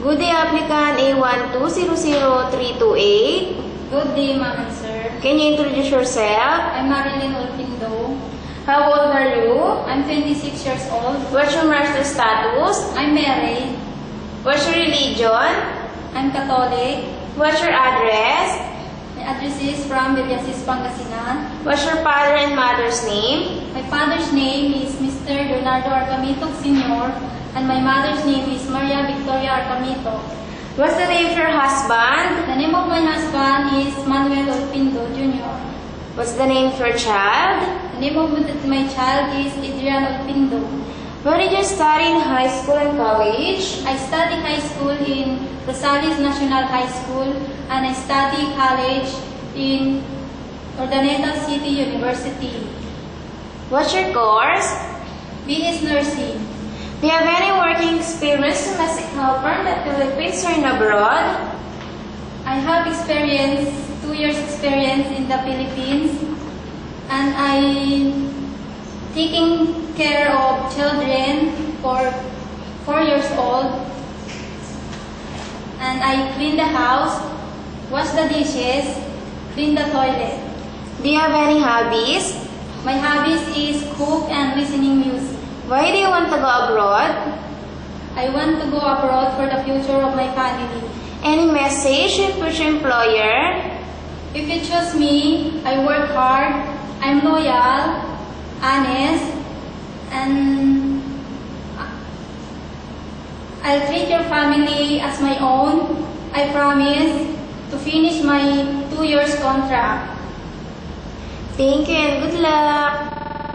Good day, applicant A1200328. Good day, ma'am and sir. Can you introduce yourself? I'm Marilyn Olpindo. How old are you? I'm 26 years old. What's your marital status? I'm married. What's your religion? I'm Catholic. What's your address? My address is from Villasis, Pangasinan. What's your father and mother's name? My father's name is Mr. Leonardo Arcamito Sr. and my mother's name is Maria Victoria Arcamito. What's the name of your husband? The name of my husband is Manuel Olpindo Jr. What's the name of your child? The name of my child is Adrian Olpindo. Where did you study in high school and college? I studied high school in Rosales National High School and I studied college in Urdaneta City University. What's your course? BS Nursing. Do you have any working experience as domestic helper in the Philippines or in abroad? I have 2 years experience in the Philippines and I taking care of children for 4 years old and I clean the house, wash the dishes, clean the toilet. Do you have any hobbies? My hobbies is cook and listening music. Why do you want to go abroad? I want to go abroad for the future of my family. Any message to future employer? If you choose me, I work hard, I'm loyal, honest, and I'll treat your family as my own. I promise to finish my 2 years contract. Thank you and good luck!